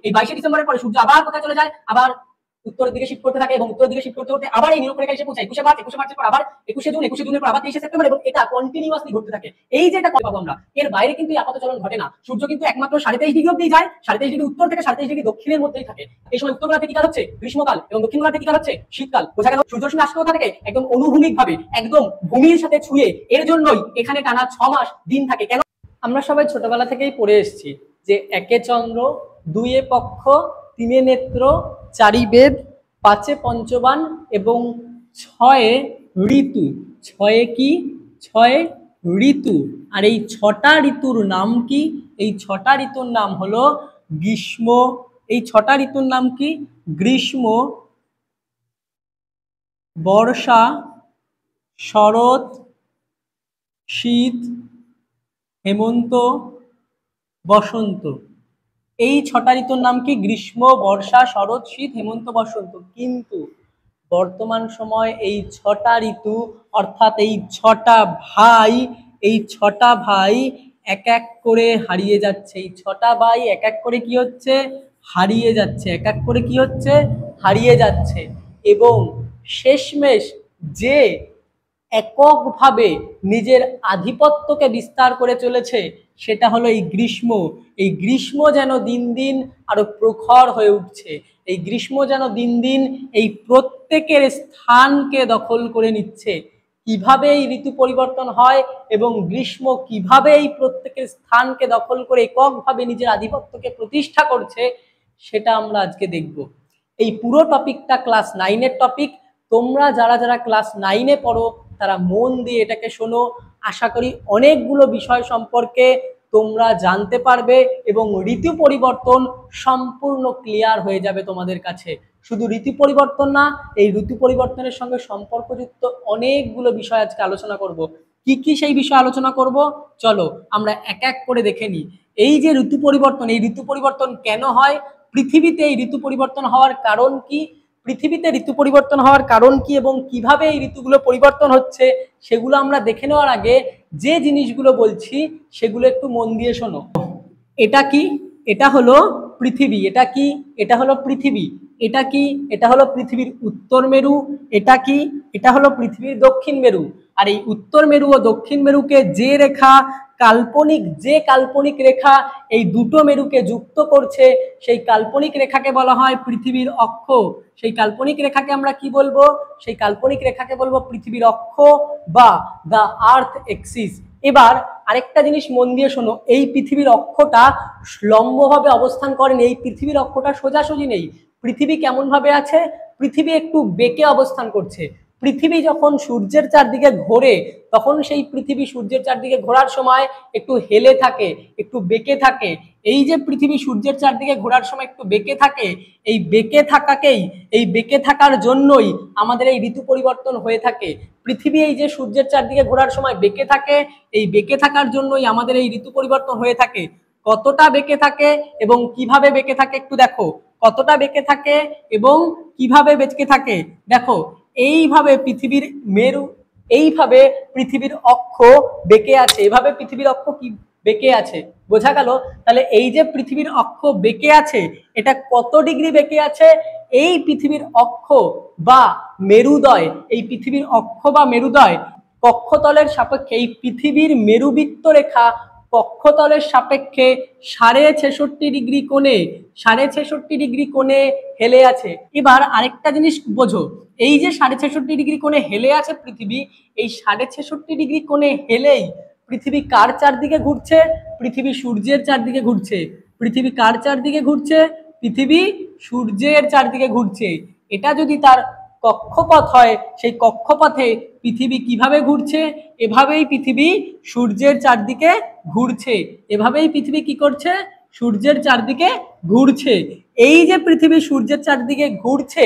এই 22শে ডিসেম্বরের পরে সূর্য আবার কোথায় চলে যায়, আবার উত্তরের দিকে শিফট করতে থাকে এবং উত্তরের দিকে শিফট করতে করতে আবার এই নিরক্ষরেখায় এসে পৌঁছায় 21শে মার্চ, 21শে মার্চের পর আবার 21শে জুন, 21শে জুনের পর আবার 23শে সেপ্টেম্বর, এবং এটা কন্টিনিউয়াসলি ঘটতে থাকে। এই যে এটা পাবো আমরা, এর বাইরে কিন্তু আপাত চলন ঘটে না। সূর্য কিন্তু একমাত্র 23.5 ডিগ্রি অবধি যায়, 23.5 ডিগ্রি উত্তর থেকে 23.5 ডিগ্রি দক্ষিণের মধ্যেই থাকে। এই সময় উত্তর গোলার্ধে কি কাল হচ্ছে? গ্রীষ্মকাল, এবং দক্ষিণ গোলার্ধে কি কাল হচ্ছে? শীতকাল। বোঝা গেল? সূর্য রশ্মি আসছে কোথা থেকে? একদম অনুভূমিক ভাবে, একদম ভূমির সাথে ছুঁয়ে। এর জন্যই এখানে টানা 6 মাস দিন থাকে। কেন? আমরা সবাই ছোটবেলা থেকেই পড়ে এসেছি যে 1 চন্দ্র, 2 পক্ষ, 3 নেত্র, 4 বেদ, 5 পঞ্চবান এবং 6 ঋতু। 6 কি? 6 ঋতু। আর এই 6টা ঋতুর নাম কি? এই 6টা ঋতুর নাম হলো গ্রীষ্ম। এই 6টা ঋতুর নাম কি? গ্রীষ্ম, বর্ষা, শরৎ, শীত, হেমন্ত, বসন্ত। এই 6টা ঋতুর নাম কি? গ্রীষ্ম, বর্ষা, শরৎ, শীত, হেমন্ত, বসন্ত। কিন্তু বর্তমান সময় এই 6টা ঋতু অর্থাৎ এই 6টা ভাই এক এক করে হারিয়ে যাচ্ছে। এই 6টা ভাই এক এক করে কি হচ্ছে? হারিয়ে যাচ্ছে। এক এক করে কি হচ্ছে? হারিয়ে যাচ্ছে। এবং শেষমেশ যে এককভাবে নিজের আধিপত্যকে বিস্তার করে চলেছে সেটা হলো এই গ্রীষ্ম। এই গ্রীষ্ম যেন দিন দিন আরো প্রখর হয়ে উঠছে। এই গ্রীষ্ম যেন দিন দিন এই প্রত্যেকের স্থানকে দখল করে নিচ্ছে। কিভাবে এই ঋতু পরিবর্তন হয় এবং গ্রীষ্ম কিভাবে এই প্রত্যেকের স্থানকে দখল করে এককভাবে নিজের আধিপত্যকে প্রতিষ্ঠা করছে, সেটা আমরা আজকে দেখব। এই পুরো টপিকটা ক্লাস 9-এর টপিক। তোমরা যারা যারা ক্লাস 9-এ পড়ো তারা মন দিয়ে এটাকে শোনো। আশা করি অনেকগুলো বিষয় সম্পর্কে তোমরা জানতে পারবে এবং ঋতু পরিবর্তন সম্পূর্ণ ক্লিয়ার হয়ে যাবে তোমাদের কাছে। শুধু ঋতু পরিবর্তন না, এই ঋতু পরিবর্তনের সঙ্গে সম্পর্কযুক্ত অনেকগুলো বিষয় আজকে আলোচনা করব। কি কি সেই বিষয় আলোচনা করব, চলো আমরা এক এক করে দেখে নিই। এই যে ঋতু পরিবর্তন, এই ঋতু পরিবর্তন কেন হয়? পৃথিবীতে এই ঋতু পরিবর্তন হওয়ার কারণ কি? পৃথিবীতে ঋতু পরিবর্তন হওয়ার কারণ কি এবং কিভাবে এই ঋতুগুলো পরিবর্তন হচ্ছে সেগুলো আমরা দেখে নেওয়ার আগে যে জিনিসগুলো বলছি সেগুলো একটু মন দিয়ে শোনো। এটা কি? এটা হলো পৃথিবী। এটা কি? এটা হলো পৃথিবী। এটা কি? এটা হলো পৃথিবীর উত্তর মেরু। এটা কি? এটা হলো পৃথিবীর দক্ষিণ মেরু। আর এই উত্তর মেরু ও দক্ষিণ মেরুকে যে রেখা কাল্পনিক রেখা এই দুটো মেরুকে যুক্ত করছে, সেই কাল্পনিক রেখাকে বলা হয় পৃথিবীর অক্ষ। সেই কাল্পনিক রেখাকে আমরা কি বলবো? সেই কাল্পনিক রেখাকে বলবো পৃথিবীর অক্ষ বা দ্য আর্থ এক্সিস। এবার আরেকটা জিনিস মন দিয়ে শোনো, এই পৃথিবীর অক্ষটা লম্বভাবে অবস্থান করেন। এই পৃথিবীর অক্ষটা সোজাসুজি নেই। পৃথিবী কেমন ভাবে আছে? পৃথিবী একটু বেঁকে অবস্থান করছে। পৃথিবী যখন সূর্যের চারদিকে ঘোরে তখন সেই পৃথিবী সূর্যের চারদিকে ঘোরার সময় একটু হেলে থাকে, একটু বেঁকে থাকে। এই যে পৃথিবী সূর্যের চারদিকে ঘোরার সময় একটু বেঁকে থাকে, এই বেঁকে থাকার জন্যই আমাদের এই ঋতু পরিবর্তন হয়ে থাকে। পৃথিবী এই যে সূর্যের চারদিকে ঘোরার সময় বেঁকে থাকে, এই বেঁকে থাকার জন্যই আমাদের এই ঋতু পরিবর্তন হয়ে থাকে। কতটা বেঁকে থাকে এবং কিভাবে বেঁকে থাকে একটু দেখো। কতটা বেঁকে থাকে এবং কিভাবে বেঁকে থাকে দেখো। এইভাবে পৃথিবীর মেরু, এইভাবে পৃথিবীর অক্ষ বেঁকে আছে। এভাবে পৃথিবীর অক্ষ কি বেঁকে আছে, বোঝা গেল? তাহলে এই যে পৃথিবীর অক্ষ বেঁকে আছে, এটা কত ডিগ্রি বেঁকে আছে? এই পৃথিবীর অক্ষ বা মেরুদয়, এই পৃথিবীর অক্ষ বা মেরুদয় কক্ষতলের সাপেক্ষে, এই পৃথিবীর মেরুবৃত্ত রেখা কক্ষতলের সাপেক্ষে 66.5 ডিগ্রি কোণে 66.5 ডিগ্রি কোণে হেলে আছে। এবার আরেকটা জিনিস বোঝো, এই যে 66.5 ডিগ্রি কোণে হেলে আছে পৃথিবী, এই 66.5 ডিগ্রি কোণে হেলেই পৃথিবী কার চারদিকে ঘুরছে? পৃথিবী সূর্যের চারদিকে ঘুরছে। পৃথিবী কার চারদিকে ঘুরছে? পৃথিবী সূর্যের চারদিকে ঘুরছে। এটা যদি তার কক্ষপথ হয়, সেই কক্ষপথে পৃথিবী কিভাবে ঘুরছে? এভাবেই পৃথিবী সূর্যের চারদিকে ঘুরছে। এভাবেই পৃথিবী কি করছে? সূর্যের চারদিকে ঘুরছে। এই যে পৃথিবী সূর্যের চারদিকে ঘুরছে,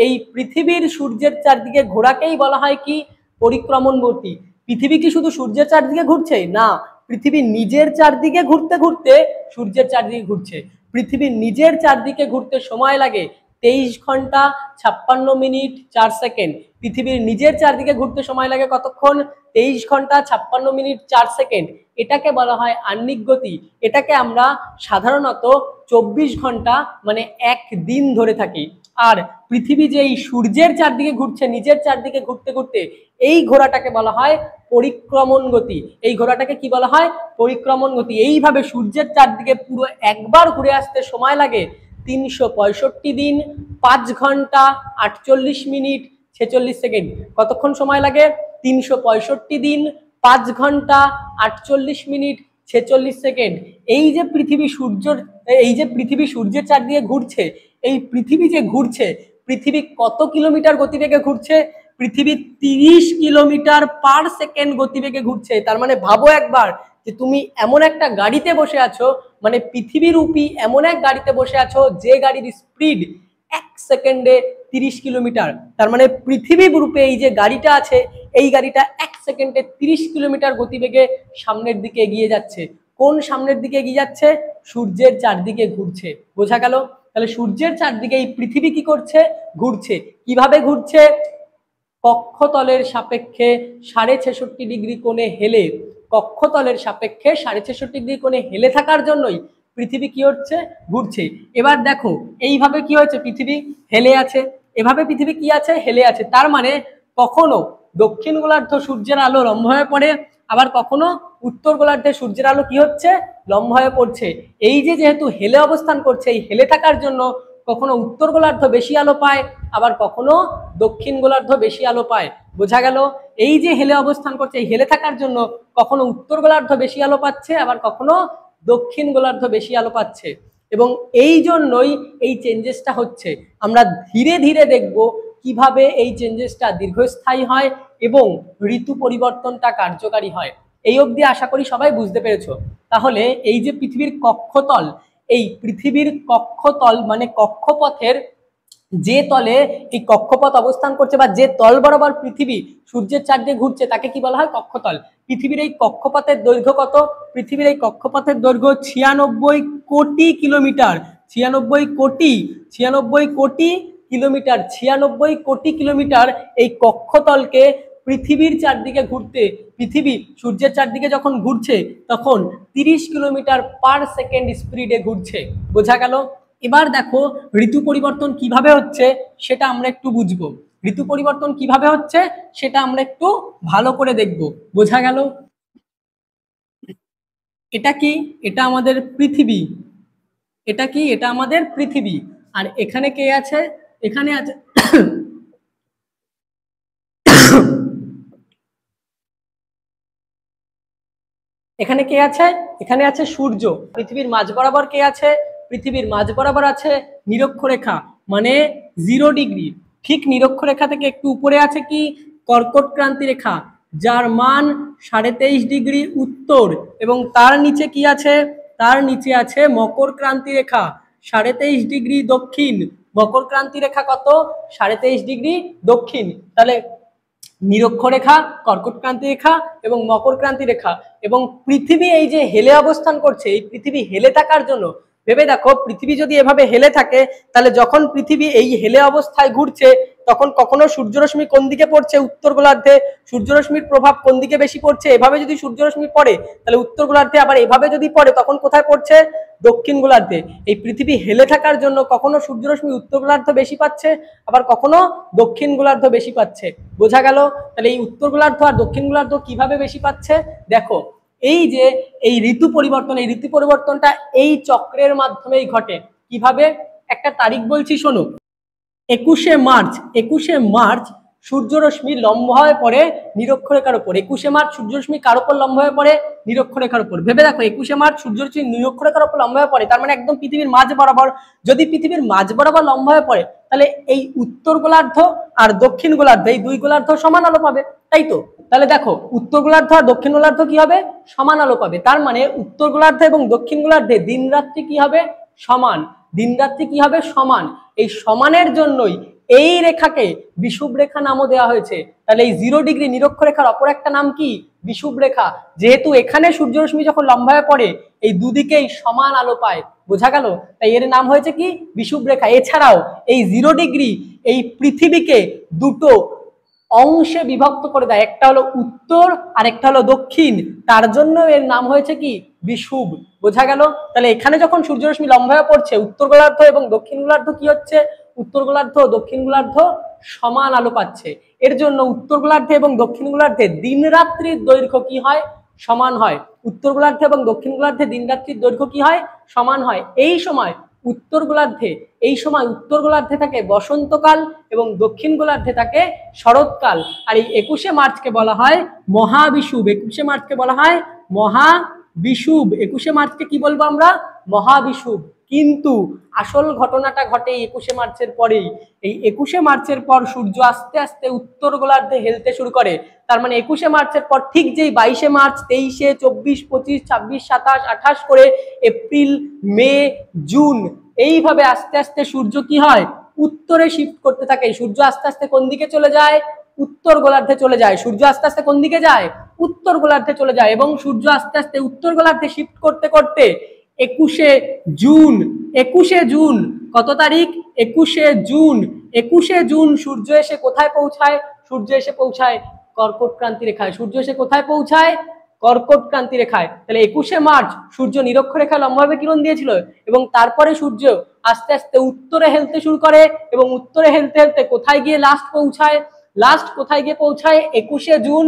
এই পৃথিবীর সূর্যের চারদিকে ঘোরাকেই বলা হয় কি? পরিক্রমণ গতি। পৃথিবী কি শুধু সূর্যের চারদিকে ঘুরছে? না, পৃথিবী নিজের চারদিকে ঘুরতে ঘুরতে সূর্যের চারদিকে ঘুরছে। পৃথিবী নিজের চারদিকে ঘুরতে সময় লাগে 23 ঘন্টা 56 মিনিট 4 সেকেন্ড। পৃথিবীর নিজের চারদিকে ঘুরতে সময় লাগে কতক্ষণ? 23 ঘন্টা 56 মিনিট 4 সেকেন্ড। এটাকে বলা হয় আহ্নিক গতি। এটাকে আমরা সাধারণত 24 ঘন্টা মানে এক দিন ধরে থাকি। আর পৃথিবী যে এই সূর্যের চারদিকে ঘুরছে, নিজের চারদিকে ঘুরতে ঘুরতে, এই ঘোরাটাকে বলা হয় পরিক্রমণ গতি। এই ঘোরাটাকে কি বলা হয়? পরিক্রমণ গতি। এইভাবে সূর্যের চারদিকে পুরো একবার ঘুরে আসতে সময় লাগে 365 দিন 5 ঘন্টা 48 মিনিট 46 সেকেন্ড। কতক্ষণ সময় লাগে? 365 দিন 5 ঘন্টা 48 মিনিট 46 সেকেন্ড। এই যে পৃথিবী সূর্যের চারদিকে ঘুরছে, এই পৃথিবী যে ঘুরছে, পৃথিবী কত কিলোমিটার গতিবেগে ঘুরছে? পৃথিবী 30 কিলোমিটার পার সেকেন্ড গতিবেগে ঘুরছে। তার মানে ভাবো একবার যে তুমি এমন একটা গাড়িতে বসে আছো, মানে পৃথিবীরূপী এমন এক গাড়িতে বসে আছো যে গাড়ির স্পিড 1 সেকেন্ডে 30 কিলোমিটার। তার মানে পৃথিবী রূপে এই যে গাড়িটা আছে, এই গাড়িটা 1 সেকেন্ডে 30 কিলোমিটার গতিবেগে সামনের দিকে এগিয়ে যাচ্ছে। কোন সামনের দিকে এগিয়ে যাচ্ছে? সূর্যের চারদিকে ঘুরছে। বোঝা গেল? তাহলে সূর্যের চারদিকে এই পৃথিবী কি করছে? ঘুরছে। কিভাবে ঘুরছে? কক্ষতলের সাপেক্ষে 66.5 ডিগ্রি কোণে হেলে, কক্ষতলের সাপেক্ষে 66.5 ডিগ্রি কোণে হেলে থাকার জন্যই পৃথিবী কি হচ্ছে? ঘুরছে। এবার দেখো এইভাবে কি হয়েছে? পৃথিবী হেলে আছে। এভাবে পৃথিবী কি আছে? হেলে আছে। তার মানে কখনো দক্ষিণ গোলার্ধ সূর্যের আলো লম্ব হয়ে পড়ে, আবার কখনো উত্তর গোলার্ধে সূর্যের আলো কি হচ্ছে? লম্ব হয়ে পড়ছে। এই যে যেহেতু হেলে অবস্থান করছে, এই হেলে থাকার জন্য কখনো উত্তর গোলার্ধ বেশি আলো পায়, আবার কখনো দক্ষিণ গোলার্ধ বেশি আলো পায়। বোঝা গেল? এই যে হেলে অবস্থান করছে, এই হেলে থাকার জন্য কখনো উত্তর গোলার্ধ বেশি আলো পাচ্ছে, আবার কখনো দক্ষিণ গোলার্ধ বেশি আলো পাচ্ছে। এবং এই জন্যই এই চেঞ্জেসটা হচ্ছে। আমরা ধীরে ধীরে দেখব কিভাবে এই চেঞ্জেসটা দীর্ঘস্থায়ী হয় এবং ঋতু পরিবর্তনটা কার্যকারী হয়। এই অবধি আশা করি সবাই বুঝতে পেরেছো। তাহলে এই যে পৃথিবীর কক্ষতল, এই পৃথিবীর কক্ষতল মানে কক্ষপথের যে তলে এই কক্ষপথ অবস্থান করছে, বা যে তল বরাবর পৃথিবী সূর্যের চারদিকে ঘুরছে, তাকে কি বলা হয়? কক্ষতল। পৃথিবীর এই কক্ষপথের দৈর্ঘ্য কত? পৃথিবীর এই কক্ষপথের দৈর্ঘ্য 96 কোটি কিলোমিটার। 96 কোটি কিলোমিটার। 96 কোটি কিলোমিটার এই কক্ষতলকে পৃথিবীর চারদিকে ঘুরতে, পৃথিবী সূর্যের চারদিকে যখন ঘুরছে তখন 30 কিলোমিটার পার সেকেন্ড স্পিডে ঘুরছে। বোঝা গেল? এবার দেখো ঋতু পরিবর্তন কিভাবে হচ্ছে সেটা আমরা একটু বুঝবো। ঋতু পরিবর্তন কিভাবে হচ্ছে সেটা আমরা একটু ভালো করে দেখব। বোঝা গেল? এটা কি? এটা আমাদের পৃথিবী। এটা কি? এটা আমাদের পৃথিবী। আর এখানে কে আছে? এখানে আছে এখানে কে আছে? এখানে আছে সূর্য। পৃথিবীর মাঝ বরাবর কে আছে? পৃথিবীর মাঝ বরাবর আছে নিরক্ষরেখা, মানে 0 ডিগ্রি। ঠিক নিরক্ষরেখা থেকে একটু উপরে আছে কি? কর্কট ক্রান্তি রেখা, যার মান 23.5 ডিগ্রি উত্তর। এবং তার নিচে কি আছে? তার নিচে আছে মকর ক্রান্তি রেখা, 23.5 ডিগ্রি দক্ষিণ। মকর ক্রান্তি রেখা কত? 23.5 ডিগ্রি দক্ষিণ। তাহলে নিরক্ষরেখা, কর্কট ক্রান্তি রেখা এবং মকর ক্রান্তি রেখা। এবং পৃথিবী এই যে হেলে অবস্থান করছে, এই পৃথিবী হেলে থাকার জন্য, ভেবে দেখো পৃথিবী যদি এভাবে হেলে থাকে, তাহলে যখন পৃথিবী এই হেলে অবস্থায় ঘুরছে তখন কখনো সূর্যরশ্মি কোন দিকে পড়ছে? উত্তর গোলার্ধে। সূর্যরশ্মির প্রভাব কোন দিকে বেশি পড়ছে? এভাবে যদি সূর্যরশ্মি পড়ে তাহলে উত্তর গোলার্ধে, আবার এভাবে যদি পড়ে তখন কোথায় পড়ছে? দক্ষিণ গোলার্ধে। এই পৃথিবী হেলে থাকার জন্য কখনো সূর্যরশ্মি উত্তর গোলার্ধ বেশি পাচ্ছে, আবার কখনো দক্ষিণ গোলার্ধ বেশি পাচ্ছে। বোঝা গেল? তাহলে এই উত্তর গোলার্ধ আর দক্ষিণ গোলার্ধ কিভাবে বেশি পাচ্ছে? দেখো এই যে এই ঋতু পরিবর্তন, এই ঋতু পরিবর্তনটা এই চক্রের মাধ্যমেই ঘটে। কিভাবে? একটা তারিখ বলছি শোনো। 21শে মার্চ সূর্যরশ্মি লম্ব হয়ে পড়ে নিরক্ষরেখার উপর। 21শে মার্চ সূর্যরশ্মি কার উপর লম্ব হয়ে পড়ে? নিরক্ষরেখার উপর। ভেবে দেখো 21শে মার্চ সূর্যরশ্মি নিরক্ষরেখার উপর লম্ব হয়ে পড়ে, তার মানে একদম পৃথিবীর মাঝ বরাবর। যদি পৃথিবীর মাঝ বরাবর লম্ব হয়ে পড়ে তাহলে এই উত্তর গোলার্ধ আর দক্ষিণ গোলার্ধ, এই দুই গোলার্ধ সমান আলো পাবে, তাই তো? তাহলে দেখো উত্তর গোলার্ধ আর দক্ষিণ গোলার্ধ কি হবে? সমান আলো পাবে। তার মানে উত্তর গোলার্ধ এবং দক্ষিণ গোলার্ধে দিন রাত্রি কি হবে? সমান। দিন রাত্রি কি হবে? সমান। এই সমানের জন্যই এই রেখাকে বিষুব রেখা নামও দেওয়া হয়েছে। তাহলে এই 0 ডিগ্রি নিরক্ষরেখার অপর একটা নাম কি? বিষুব রেখা। যেহেতু এখানে সূর্যরশ্মি যখন লম্বা হয়ে পড়ে এই দুদিকেই সমান আলো পায়, বোঝা গেল? তাই এর নাম হয়েছে কি বিষুব রেখা। এছাড়াও এই 0 ডিগ্রি এই পৃথিবীকে দুটো অংশে বিভক্ত করে দেয়, একটা হলো উত্তর আর একটা হলো দক্ষিণ, তার জন্য এর নাম হয়েছে কি বিষুব। বোঝা গেল? তাহলে এখানে যখন সূর্যরশ্মি লম্বা হয়ে পড়ছে, উত্তর গোলার্ধ এবং দক্ষিণ গোলার্ধ কি হচ্ছে, উত্তর গোলার্ধ ও দক্ষিণ গোলার্ধ সমান আলো পাচ্ছে। এর জন্য উত্তর গোলার্ধে এবং দক্ষিণ গোলার্ধে দিন রাত্রির দৈর্ঘ্য কি হয়, সমান হয়। উত্তর গোলার্ধে এবং দক্ষিণ গোলার্ধে দিন রাত্রির দৈর্ঘ্য কি হয়, সমান হয়। এই সময় উত্তর গোলার্ধে থাকে বসন্তকাল এবং দক্ষিণ গোলার্ধে থাকে শরৎকাল। আর এই 21শে মার্চকে বলা হয় মহাবিষুব। 21শে মার্চকে বলা হয় মহাবিষুব। 21শে মার্চকে কি বলবো আমরা, মহাবিষুব। কিন্তু আসল ঘটনাটা ঘটে 21শে মার্চের পরেই। এই 21শে মার্চের পর সূর্য আস্তে আস্তে উত্তর গোলার্ধে হেলতে শুরু করে। তার মানে 21শে মার্চের পর ঠিক যেই 22শে মার্চ, 23শে, 24, 25, 26, 27, 28 করে এপ্রিল, মে, জুন এইভাবে আস্তে আস্তে সূর্য কি হয়, উত্তরে শিফট করতে থাকে। সূর্য আস্তে আস্তে কোন দিকে চলে যায়, উত্তর গোলার্ধে চলে যায়। সূর্য আস্তে আস্তে কোন দিকে যায়, উত্তর গোলার্ধে চলে যায়। এবং সূর্য আস্তে আস্তে উত্তর গোলার্ধে শিফট করতে করতে 21শে জুন কত তারিখ, 21শে জুন সূর্য এসে কোথায় পৌঁছায়, সূর্য এসে পৌঁছায় কর্কট ক্রান্তি রেখায়। সূর্য এসে কোথায় পৌঁছায়, কর্কট ক্রান্তি রেখায়। তাহলে 21শে মার্চ সূর্য নিরক্ষরেখায় লম্বভাবে কিরণ দিয়েছিল এবং তারপরে সূর্য আস্তে আস্তে উত্তরে হেলতে শুরু করে এবং উত্তরে হেলতে হেলতে কোথায় গিয়ে লাস্ট পৌঁছায়, 21শে জুন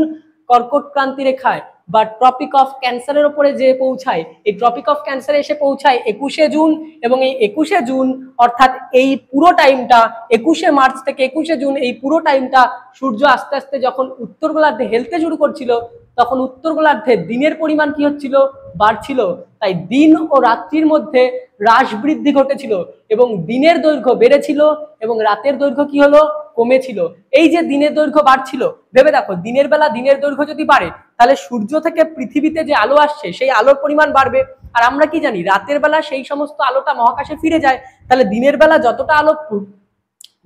কর্কট ক্রান্তি রেখায় বা ট্রপিক অফ ক্যান্সারের উপরে যে পৌঁছায়। এই ট্রপিক অফ ক্যান্সারে এসে পৌঁছায় 21শে জুন। এবং এই 21শে জুন অর্থাৎ এই পুরো টাইমটা 21শে মার্চ থেকে 21শে জুন এই পুরো টাইমটা সূর্য আস্তে আস্তে যখন উত্তর গোলার্ধে হেলতে শুরু করছিল, তখন উত্তর গোলার্ধে দিনের পরিমাণ কি হচ্ছিল, বাড়ছিল। তাই দিন ও রাত্রির মধ্যে হ্রাস বৃদ্ধি ঘটেছিল এবং দিনের দৈর্ঘ্য বেড়েছিল এবং রাতের দৈর্ঘ্য কি হলো, কমেছিল। এই যে দিনের দৈর্ঘ্য বাড়ছিল, ভেবে দেখো দিনের বেলা দিনের দৈর্ঘ্য যদি বাড়ে তাহলে সূর্য থেকে পৃথিবীতে যে আলো আসছে সেই আলোর পরিমাণ বাড়বে। আর আমরা কি জানি, রাতের বেলা সেই সমস্ত আলোটা মহাকাশে ফিরে যায়। তাহলে দিনের বেলা যতটা আলো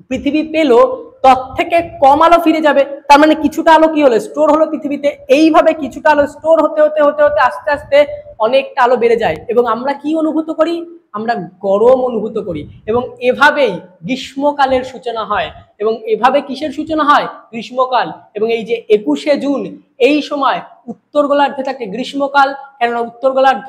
পৃথিবী পেল তার থেকে কম আলো ফিরে যাবে। তার মানে কিছুটা আলো কি হলো, স্টোর হলো পৃথিবীতে। এইভাবে কিছুটা আলো স্টোর হতে হতে হতে হতে আস্তে আস্তে অনেকটা আলো বেড়ে যায় এবং আমরা কি অনুভূত করি, আমরা গরম অনুভূত করি। এবং এভাবেই গ্রীষ্মকালের সূচনা হয়। এবং এভাবে কিসের সূচনা হয়, গ্রীষ্মকাল। এবং এই যে 21শে জুন এই সময় উত্তর গোলার্ধে থাকে গ্রীষ্মকাল, কেননা উত্তর গোলার্ধ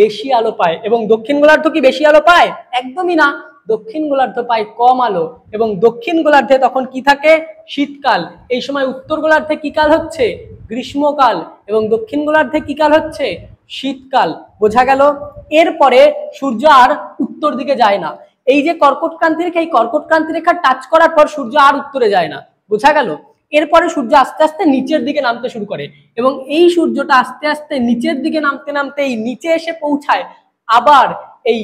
বেশি আলো পায়। এবং দক্ষিণ গোলার্ধ কি বেশি আলো পায়, একদমই না। দক্ষিণ গোলার্ধ পায় কম আলো এবং দক্ষিণ গোলার্ধে তখন কি থাকে, শীতকাল। এই সময় উত্তর গোলার্ধে কি কাল হচ্ছে, গ্রীষ্মকাল, এবং দক্ষিণ গোলার্ধে কি কাল হচ্ছে, শীতকাল। বোঝা গেল? এরপরে সূর্য আর উত্তর দিকে যায় না। এই যে কর্কট ক্রান্তি রেখা, এই কর্কট ক্রান্তি রেখা টাচ করার পর সূর্য আর উত্তরে যায় না। বোঝা গেল? এরপরে সূর্য আস্তে আস্তে নিচের দিকে নামতে শুরু করে এবং এই সূর্যটা আস্তে আস্তে নিচের দিকে নামতে নামতে এই নিচে এসে পৌঁছায় আবার এই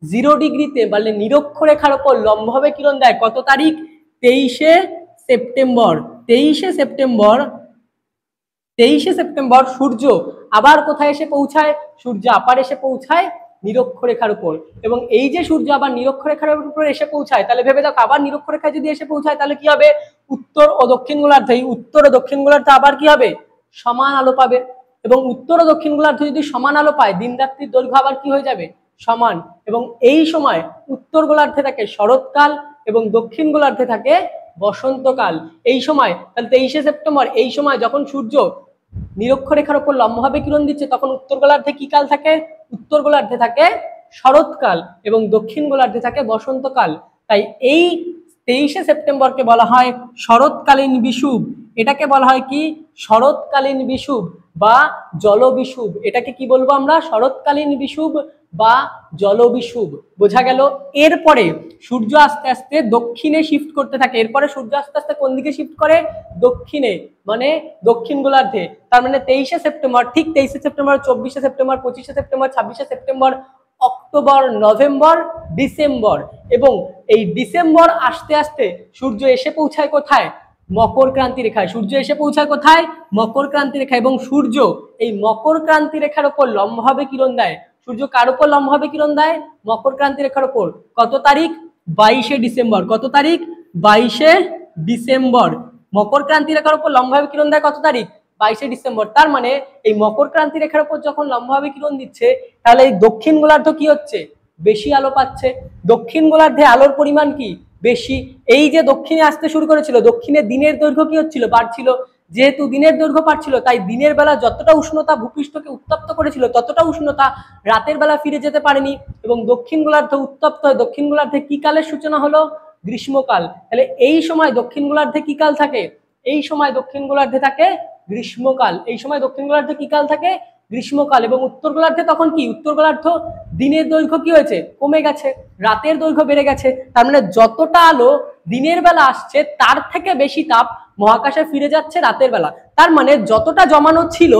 0 ডিগ্রিতে, মানে নিরক্ষরেখার উপর লম্বভাবে কিরণ দেয় কত তারিখ, 23শে সেপ্টেম্বর। 23শে সেপ্টেম্বর সূর্য আবার কোথায় এসে পৌঁছায়, সূর্য আবার এসে পৌঁছায় নিরক্ষরেখার উপর। এবং এই যে সূর্য আবার নিরক্ষরেখার উপর এসে পৌঁছায়, তাহলে ভেবে দেখো আবার নিরক্ষরেখায় যদি এসে পৌঁছায় তাহলে কি হবে, উত্তর ও দক্ষিণ গোলার্ধে, উত্তর ও দক্ষিণ গোলার্ধে আবার কি হবে, সমান আলো পাবে। এবং উত্তর ও দক্ষিণ গোলার্ধে যদি সমান আলো পায়, দিন রাত্রির দৈর্ঘ্য আবার কি হয়ে যাবে, সমান। এবং এই সময় উত্তর গোলার্ধে থাকে শরৎকাল এবং দক্ষিণ গোলার্ধে থাকে বসন্তকাল। এই সময় তাহলে 23শে সেপ্টেম্বর এই সময় যখন সূর্য নিরক্ষরেখার উপর লম্বভাবে কিরণ দিচ্ছে, তখন উত্তর গোলার্ধে কি কাল থাকে, উত্তর গোলার্ধে থাকে শরৎকাল এবং দক্ষিণ গোলার্ধে থাকে বসন্তকাল। তাই এই 23শে সেপ্টেম্বরকে বলা হয় শরৎকালীন বিষুব। এটাকে বলা হয় কি, শরৎকালীন বিষুব বা জলবিষুব। এটাকে কি বলবো আমরা, শরৎকালীন বিষুব বা জলবিষুব। বোঝা গেল? এরপরে সূর্য আস্তে আস্তে দক্ষিণে শিফট করতে থাকে। এরপরে সূর্য আস্তে আস্তে কোন দিকে শিফট করে, দক্ষিণে, মানে দক্ষিণ গোলার্ধে। তার মানে 23শে সেপ্টেম্বর, ঠিক 23শে সেপ্টেম্বর, 24শে সেপ্টেম্বর, 25শে সেপ্টেম্বর, 26শে সেপ্টেম্বর, অক্টোবর, নভেম্বর, ডিসেম্বর। এবং এই ডিসেম্বর আস্তে আস্তে সূর্য এসে পৌঁছায় কোথায়, মকর ক্রান্তি রেখায়। সূর্য এসে পৌঁছায় কোথায়, মকর ক্রান্তি রেখা। এবং সূর্য এই মকর ক্রান্তি রেখার উপর লম্বভাবে কিরণ দেয়। সূর্য কার উপর লম্বভাবে কিরণ দেয়, মকর ক্রান্তি রেখার উপর। কত তারিখ, 22শে ডিসেম্বর। কত তারিখ, 22শে ডিসেম্বর। মকর ক্রান্তি রেখার উপর লম্বভাবে কিরণ দেয় কত তারিখ, 22শে ডিসেম্বর। তার মানে এই মকর ক্রান্তি রেখার উপর যখন লম্বভাবে কিরণ দিচ্ছে, তাহলে এই দক্ষিণ গোলার্ধ কি হচ্ছে, বেশি আলো পাচ্ছে। দক্ষিণ গোলার্ধে আলোর পরিমাণ কি বেশি। এই যে দক্ষিণে আসতে শুরু করেছিল, দক্ষিণে দিনের দৈর্ঘ্য কি হচ্ছিল বাড়ছিল। যেহেতু দিনের দৈর্ঘ্য বাড়ছিল তাই দিনের বেলা যতটা উষ্ণতা ভূপৃষ্ঠকে উত্তপ্ত করেছিল ততটা উষ্ণতা রাতের বেলা ফিরে যেতে পারেনি এবং দক্ষিণ গোলার্ধে উত্তপ্ত হয়। দক্ষিণ গোলার্ধে কি কালের সূচনা হলো? গ্রীষ্মকাল। তাহলে এই সময় দক্ষিণ গোলার্ধে কি কাল থাকে? এই সময় দক্ষিণ গোলার্ধে থাকে গ্রীষ্মকাল। এই সময় দক্ষিণ গোলার্ধে কি কাল থাকে? গ্রীষ্মকাল। এবং উত্তর গোলার্ধে তখন কি? উত্তর গোলার্ধ দিনের দৈর্ঘ্য কি হয়েছে? কমে গেছে, রাতের দৈর্ঘ্য বেড়ে গেছে। তার মানে যতটা আলো দিনের বেলা আসছে তার থেকে বেশি তাপ মহাকাশে ফিরে যাচ্ছে রাতের বেলা। তার মানে যতটা জমানো ছিল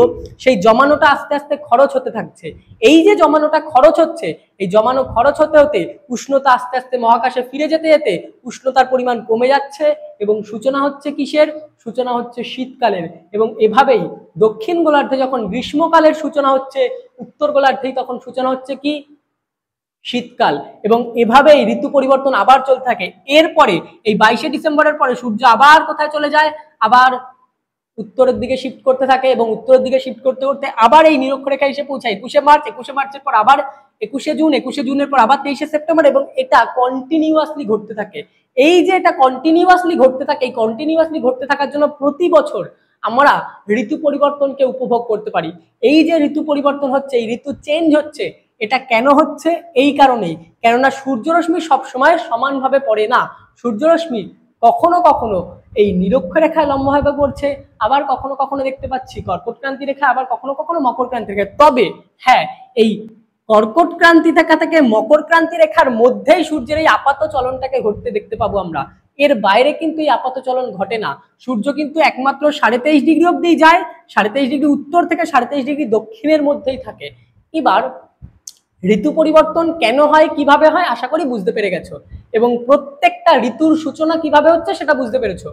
সেই জমানোটা আস্তে আস্তে খরচ হতে থাকছে। এই যে জমানোটা খরচ হচ্ছে, এই জমানো খরচ হতে হতে উষ্ণতা আস্তে আস্তে মহাকাশে ফিরে যেতে যেতে উষ্ণতার পরিমাণ কমে যাচ্ছে এবং সূচনা হচ্ছে কিসের? সূচনা হচ্ছে শীতকালের। এবং এভাবেই দক্ষিণ গোলার্ধে যখন গ্রীষ্মকালের সূচনা হচ্ছে, উত্তর গোলার্ধেই তখন সূচনা হচ্ছে কি? শীতকাল। এবং এভাবেই ঋতু পরিবর্তন আবার চলতে থাকে। এরপরে এই 22শে ডিসেম্বরের পরে সূর্য আবার কোথায় চলে যায়? আবার উত্তরের দিকে শিফট করতে থাকে এবং উত্তরের দিকে শিফট করতে করতে আবার এই নিরক্ষরেখা এসে পৌঁছায় 21শে মার্চ। 21শে মার্চের পর আবার 21শে জুন, 21শে জুনের পর আবার 23শে সেপ্টেম্বর এবং এটা কন্টিনিউয়াসলি ঘটতে থাকে। এই যে এটা কন্টিনিউয়াসলি ঘটতে থাকে, এই কন্টিনিউয়াসলি ঘটতে থাকার জন্য প্রতি বছর আমরা ঋতু পরিবর্তনকে উপভোগ করতে পারি। এই যে ঋতু পরিবর্তন হচ্ছে, এই ঋতু চেঞ্জ হচ্ছে, এটা কেন হচ্ছে? এই কারণেই, কেননা সূর্যরশ্মি সবসময় সমানভাবে পড়ে না। সূর্যরশ্মি কখনো কখনো এই নিরক্ষরেখায় লম্বভাবে পড়ছে, আবার কখনো কখনো দেখতে পাচ্ছি কর্কটক্রান্তি রেখা, আবার কখনো কখনো মকরক্রান্তি রেখা। তবে হ্যাঁ, এই কর্কটক্রান্তি রেখা থেকে মকরক্রান্তি রেখার মধ্যেই সূর্যের এই আপাত চলনটাকে ঘটতে দেখতে পাবো আমরা। এর বাইরে কিন্তু এই আপাত চলন ঘটে না। সূর্য কিন্তু একমাত্র 23.5 ডিগ্রি অব্দি যায়, 23.5 ডিগ্রি উত্তর থেকে 23.5 ডিগ্রি দক্ষিণের মধ্যেই থাকে। এবার ঋতু পরিবর্তন কেন হয়, কিভাবে হয়, আশা করি বুঝতে পেরে গেছো এবং প্রত্যেকটা ঋতুর সূচনা কিভাবে হচ্ছে সেটা বুঝতে পেরেছো।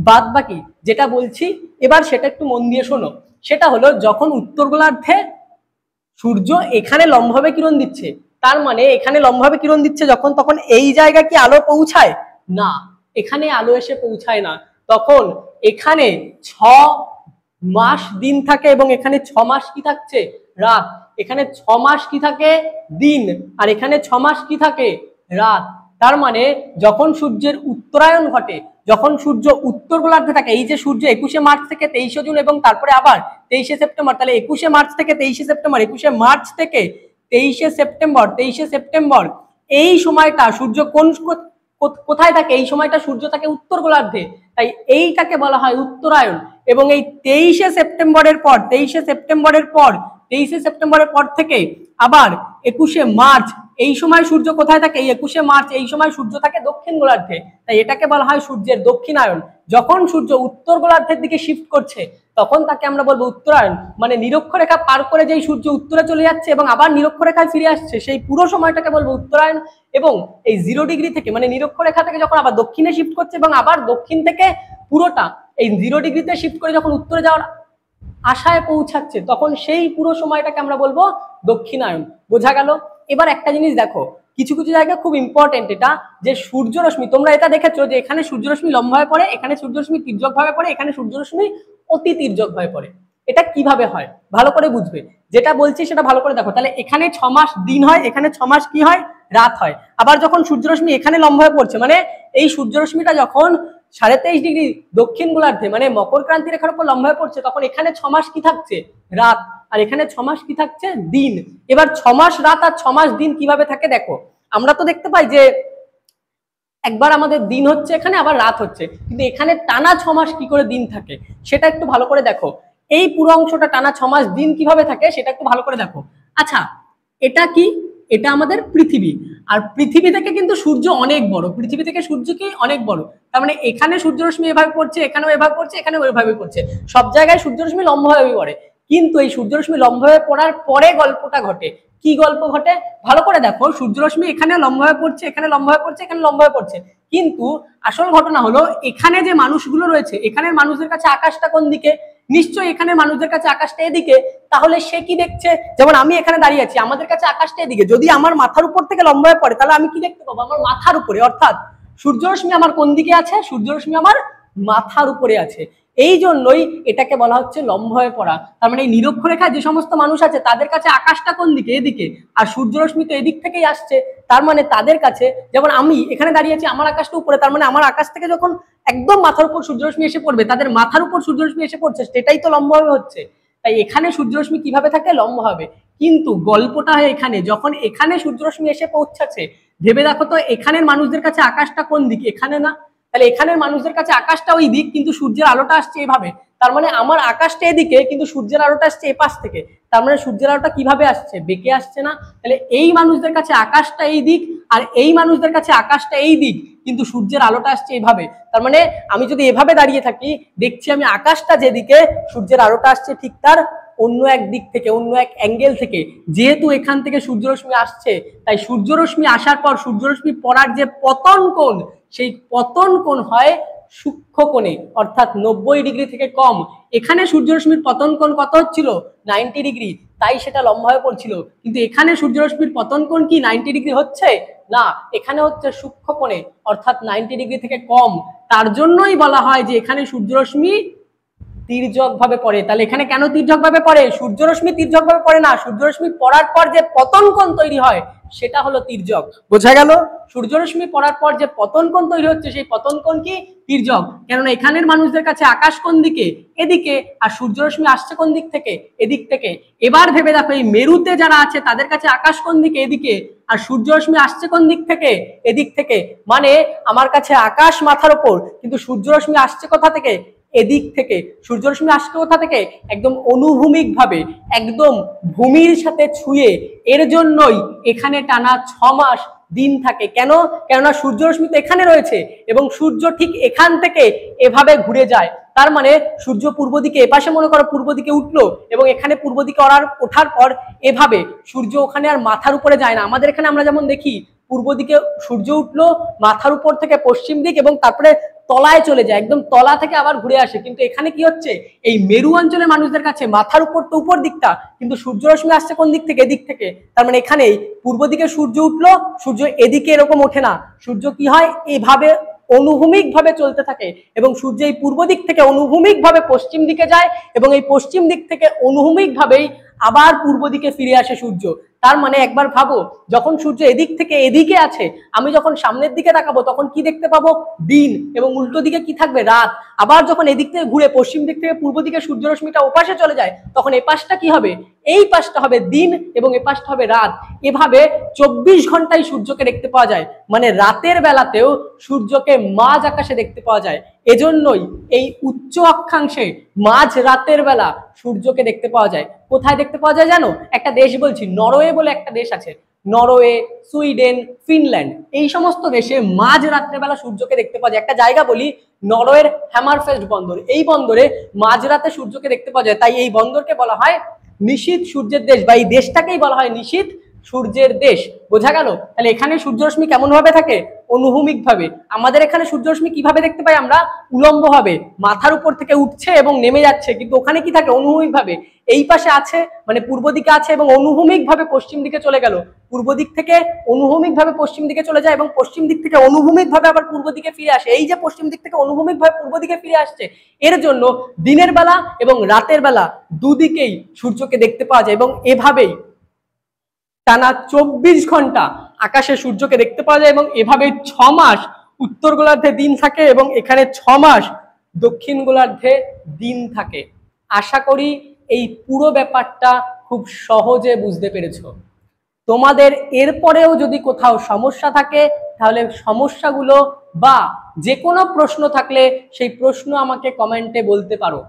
বাদ বাকি যেটা বলছি এবার সেটা একটু মন দিয়ে শোনো। সেটা হলো, যখন উত্তর গোলার্ধে সূর্য এখানে লম্বভাবে কিরণ দিচ্ছে, তার মানে এখানে লম্বভাবে কিরণ দিচ্ছে যখন, তখন এই জায়গায় কি আলো পৌঁছায় না? এখানে আলো এসে পৌঁছায় না। তখন এখানে 6 মাস দিন থাকে এবং এখানে 6 মাস কি থাকছে? রাত। এখানে 6 মাস কি থাকে? দিন। আর এখানে 6 মাস কি থাকে? রাত। তার মানে যখন সূর্যের উত্তরায়ণ ঘটে, যখন সূর্য উত্তর গোলার্ধে থাকে, এই যে সূর্য 21শে মার্চ থেকে 23শে জুন এবং তারপরে আবার 23শে সেপ্টেম্বর, তাহলে 21শে মার্চ থেকে 23শে সেপ্টেম্বর, 21শে মার্চ থেকে 23শে সেপ্টেম্বর, 23শে সেপ্টেম্বর, এই সময়টা সূর্য কোথায় থাকে? এই সময়টা সূর্য থাকে উত্তর গোলার্ধে, তাই এইটাকে বলা হয় উত্তরায়ণ। এবং এই 23শে সেপ্টেম্বরের পর, 23শে সেপ্টেম্বরের পর, 23শে সেপ্টেম্বরের পর থেকে আবার 21শে মার্চ, এই সময় সূর্য কোথায় থাকে? এই 21শে মার্চ, এই সময় সূর্য থাকে দক্ষিণ গোলার্ধে, তাই এটাকে বলা হয় সূর্যের দক্ষিণায়ন। যখন সূর্য উত্তর গোলার্ধের দিকে শিফট করছে তখন তাকে আমরা বলবো উত্তরায়ণ। মানে নিরক্ষরেখা পার করে যেই সূর্য উত্তরে চলে যাচ্ছে এবং আবার নিরক্ষরেখায় ফিরে আসছে, সেই পুরো সময়টাকে বলবো উত্তরায়ণ। এবং এই 0 ডিগ্রি থেকে, মানে নিরক্ষরেখা থেকে যখন আবার দক্ষিণে শিফট করছে এবং আবার দক্ষিণ থেকে পুরোটা এই 0 ডিগ্রিতে শিফট করে যখন উত্তরে যাওয়ার আশায় পৌঁছাচ্ছে, তখন সেই পুরো সময়টাকে আমরা বলবো দক্ষিণায়ন। বোঝা গেল? এবার একটা জিনিস দেখো, কিছু কিছু জায়গা খুব ইম্পর্টেন্ট, এটা যে সূর্যরশ্মি, তোমরা এটা দেখেছো যে এখানে সূর্যরশ্মি লম্বভাবে পড়ে, এখানে সূর্যরশ্মি তির্যকভাবে পড়ে, এখানে সূর্যরশ্মি অতি তির্যকভাবে পড়ে। এটা কিভাবে হয় ভালো করে বুঝবে, যেটা বলছি সেটা ভালো করে দেখো। তাহলে এখানে 6 মাস দিন হয়, এখানে 6 মাস কি হয়? রাত হয়। আবার যখন সূর্যরশ্মি এখানে লম্বভাবে পড়ছে, মানে এই সূর্যরশ্মিটা যখন 23.5 ডিগ্রি দক্ষিণ গোলার্ধে মানে মকরক্রান্তি রেখার উপর লম্বভাবে পড়ছে, তখন এখানে 6 মাস কি থাকছে? রাত। আর এখানে 6 মাস কি থাকছে? দিন। এবার 6 মাস রাত আর 6 মাস দিন কিভাবে থাকে দেখো। আমরা তো দেখতে পাই যে একবার আমাদের দিন হচ্ছে এখানে, আবার রাত হচ্ছে, কিন্তু এখানে টানা 6 মাস কি করে দিন থাকে সেটা একটু ভালো করে দেখো। এই পুরো অংশটা টানা 6 মাস দিন কিভাবে থাকে সেটা একটু ভালো করে দেখো। আচ্ছা, এটা কি? এটা আমাদের পৃথিবী। আর পৃথিবী থেকে কিন্তু সূর্য অনেক বড়, পৃথিবী থেকে সূর্য কি অনেক বড়। তার মানে এখানে সূর্যরশ্মি এভাবে পড়ছে, এখানেও এভাবে পড়ছে, এখানেও এভাবে পড়ছে, সব জায়গায় সূর্যরশ্মি লম্বভাবে পড়ে। কিন্তু এই সূর্যরশ্মি লম্বভাবে পড়ার পরে গল্পটা ঘটে। কি গল্প ঘটে ভালো করে দেখো। সূর্যরশ্মি এখানে লম্বভাবে পড়ছে, এখানে লম্বভাবে পড়ছে, এখানে লম্বভাবে পড়ছে, কিন্তু আসল ঘটনা হলো এখানে যে মানুষগুলো রয়েছে, এখানের মানুষদের কাছে আকাশটা কোন দিকে? নিশ্চয়ই এখানে মানুষদের কাছে আকাশটা এদিকে। তাহলে সে কি দেখছে? যেমন আমি এখানে দাঁড়িয়ে আছি, আমাদের কাছে আকাশটা এদিকে, যদি আমার মাথার উপর থেকে লম্বা হয়ে পড়ে তাহলে আমি কি দেখতে পাবো? আমার মাথার উপরে, অর্থাৎ সূর্যরশ্মি আমার কোন দিকে আছে? সূর্যরশ্মি আমার মাথার উপরে আছে, এই জন্যই এটাকে বলা হচ্ছে লম্ব হয়ে পড়া। তার মানে এই নিরক্ষরেখায় যে সমস্ত মানুষ আছে তাদের কাছে আকাশটা কোন দিকে, এদিকে, আর সূর্যরশ্মি তো এদিক থেকেই আসছে। তার মানে তাদের কাছে, যেমন আমি এখানে দাঁড়িয়ে আছি, আমার আকাশটা উপরে, তার মানে আমার আকাশ থেকে যখন একদম মাথার উপর সূর্যরশ্মি এসে পড়বে, তাদের মাথার উপর সূর্যরশ্মি এসে পড়ছে, সেটাই তো লম্ব হয়ে হচ্ছে। তাই এখানে সূর্যরশ্মি কিভাবে থাকে, লম্ব হবে। কিন্তু গল্পটা হয় এখানে, যখন এখানে সূর্যরশ্মি এসে পৌঁছাচ্ছে, ভেবে দেখো তো এখানের মানুষদের কাছে আকাশটা কোন দিকে, এখানে না, তাহলে এখানের মানুষদের কাছে আকাশটা ওই দিক, কিন্তু সূর্যের আলোটা আসছে এভাবে। তার মানে আমার আকাশটা এদিকে, কিন্তু সূর্যের আলোটা আসছে এপাশ থেকে। তার মানে সূর্যের আলোটা কিভাবে আসছে, বেঁকে আসছে না। তাহলে এই মানুষদের কাছে আকাশটা এই দিক, আর এই মানুষদের কাছে আকাশটা এই দিক, কিন্তু সূর্যের আলোটা আসছে এভাবে। তার মানে আমি যদি এভাবে দাঁড়িয়ে থাকি, দেখছি আমি আকাশটা যেদিকে, সূর্যের আলোটা আসছে ঠিক তার অন্য এক দিক থেকে, অন্য এক অ্যাঙ্গেল থেকে। যেহেতু এখান থেকে সূর্যরশ্মি আসছে, তাই সূর্যরশ্মি আসার পর সূর্যরশ্মি পড়ার যে পতন কোণ, সেই পতন কোণ হয় সূক্ষ্ম কোণে, অর্থাৎ 90 ডিগ্রি থেকে কম। এখানে সূর্যরশ্মির পতন কোণ কত হচ্ছিল, 90 ডিগ্রি, তাই সেটা লম্ব হয়ে পড়ছিল। কিন্তু এখানে সূর্যরশ্মির পতন কোণ কি 90 ডিগ্রি হচ্ছে না, এখানে হচ্ছে সূক্ষ্ম কোণে, অর্থাৎ 90 ডিগ্রি থেকে কম। তার জন্যই বলা হয় যে এখানে সূর্যরশ্মি তির্যক ভাবে পড়ে। তাহলে এখানে কেন তির্যক ভাবে পড়ে, সূর্যরশ্মি তির্যক ভাবে পড়ে না, সূর্যরশ্মি পড়ার পর যে পতন কোণ তৈরি হয় সেটা হলো তির্যক। বোঝা গেল, সূর্যরশ্মি পড়ার পর যে পতন কোণ তৈরি হচ্ছে সেই পতন কোণ কি, তির্যক। কেননা এখানের মানুষদের কাছে আকাশ কোন দিকে, এদিকে, আর সূর্যরশ্মি আসছে কোন দিক থেকে, এদিক থেকে। এবার ভেবে দেখো এই মেরুতে যারা আছে তাদের কাছে আকাশ কোন দিকে, এদিকে, আর সূর্যরশ্মি আসছে কোন দিক থেকে, এদিক থেকে। মানে আমার কাছে আকাশ মাথার উপর, কিন্তু সূর্যরশ্মি আসছে কোথা থেকে, এদিক থেকে। সূর্যরশ্মি আসছে কোথা থেকে, একদম অনুভূমিক ভাবে, একদম ভূমির সাথে ছুঁয়ে। এর জন্যই এখানে টানা 6 মাস দিন থাকে। কেন, কেননা সূর্যরশ্মি তো এখানে রয়েছে এবং সূর্য ঠিক এখান থেকে এভাবে ঘুরে যায়। তার মানে সূর্য পূর্ব দিকে, এপাশে মনে করো পূর্ব দিকে উঠলো, এবং এখানে পূর্ব দিকে ওঠার পর এভাবে সূর্য ওখানে আর মাথার উপরে যায় না। আমাদের এখানে আমরা যেমন দেখি পূর্ব দিকে সূর্য উঠলো, মাথার উপর থেকে পশ্চিম দিক, এবং তারপরে তলায় চলে যায়, একদম তলা থেকে আবার ঘুরে আসে। কিন্তু এখানে কি হচ্ছে, এই মেরু অঞ্চলের মানুষদের কাছে মাথার উপর তো উপর দিকটা, কিন্তু সূর্যরশ্মি আসছে কোন দিক থেকে, এদিক থেকে। তার মানে এখানে পূর্ব দিকে সূর্য উঠলো, সূর্য এদিকে এরকম ওঠে না, সূর্য কি হয়, এইভাবে অনুভূমিক ভাবে চলতে থাকে, এবং সূর্য এই পূর্ব দিক থেকে অনুভূমিক ভাবে পশ্চিম দিকে যায়, এবং এই পশ্চিম দিক থেকে অনুভূমিক ভাবেই আবার পূর্ব দিকে ফিরে আসে সূর্য। তার মানে একবার ভাবো, যখন সূর্য এদিক থেকে এদিকে আছে, আমি যখন সামনের দিকে তাকাবো তখন কি দেখতে পাবো, দিন, এবং উল্টো দিকে কি থাকবে, রাত। আবার যখন এদিক থেকে ঘুরে পশ্চিম দিক থেকে পূর্ব দিকে সূর্যরশ্মিটা ওপাশে চলে যায়, তখন এই পাশটা কি হবে, এই পাশটা হবে দিন, এবং এই পাশটা হবে রাত। এভাবে 24 ঘন্টায় সূর্যকে দেখতে পাওয়া যায়। মানে রাতের বেলাতেও সূর্যকে মাঝ আকাশে দেখতে পাওয়া যায়। এজন্যই এই উচ্চ অক্ষাংশে মাঝ রাতের বেলা সূর্যকে দেখতে পাওয়া যায়। কোথায় দেখতে পাওয়া যায় জানো, একটা দেশ বলছি, নরওয়ে বলে একটা দেশ আছে, নরওয়ে, সুইডেন, ফিনল্যান্ড, এই সমস্ত দেশে মাঝ রাত্রেবেলা সূর্যকে দেখতে পাওয়া যায়। একটা জায়গা বলি, নরওয়ের হ্যামারফেস্ট বন্দর, এই বন্দরে মাঝরাতে সূর্যকে দেখতে পাওয়া যায়। তাই এই বন্দরকে বলা হয় নিশীথ সূর্যের দেশ, বা এই দেশটাকেই বলা হয় নিশীথ সূর্যের দেশ। বোঝা গেল, তাহলে এখানে সূর্যরশ্মি কেমন ভাবে থাকে, অনুভূমিক ভাবে। আমাদের এখানে সূর্যরশ্মি কিভাবে দেখতে পাই আমরা, উলম্ব ভাবে, মাথার উপর থেকে উঠছে এবং নেমে যাচ্ছে, কিন্তু ওখানে কি থাকে, অনুভূমিক ভাবে। এই পাশে আছে, মানে পূর্ব দিকে আছে এবং অনুভূমিক ভাবে পশ্চিম দিকে চলে গেল, পূর্ব দিক থেকে অনুভূমিক ভাবে পশ্চিম দিকে চলে যায়, এবং পশ্চিম দিক থেকে অনুভূমিক ভাবে আবার পূর্ব দিকে ফিরে আসে। এই যে পশ্চিম দিক থেকে অনুভূমিক ভাবে পূর্ব দিকে ফিরে আসছে, এর জন্য দিনের বেলা এবং রাতের বেলা দুদিকেই সূর্যকে দেখতে পাওয়া যায়, এবং এভাবেই টানা 24 ঘন্টা আকাশে সূর্যকে দেখতে পাওয়া যায়। এবং এভাবে 6 মাস উত্তর গোলার্ধে দিন থাকে, এবং এখানে 6 মাস দক্ষিণ গোলার্ধে দিন থাকে। আশা করি এই পুরো ব্যাপারটা খুব সহজে বুঝতে পেরেছো। তোমাদের এরপরেও যদি কোথাও সমস্যা থাকে, তাহলে সমস্যাগুলো বা যে কোনো প্রশ্ন থাকলে সেই প্রশ্ন আমাকে কমেন্টে বলতে পারো।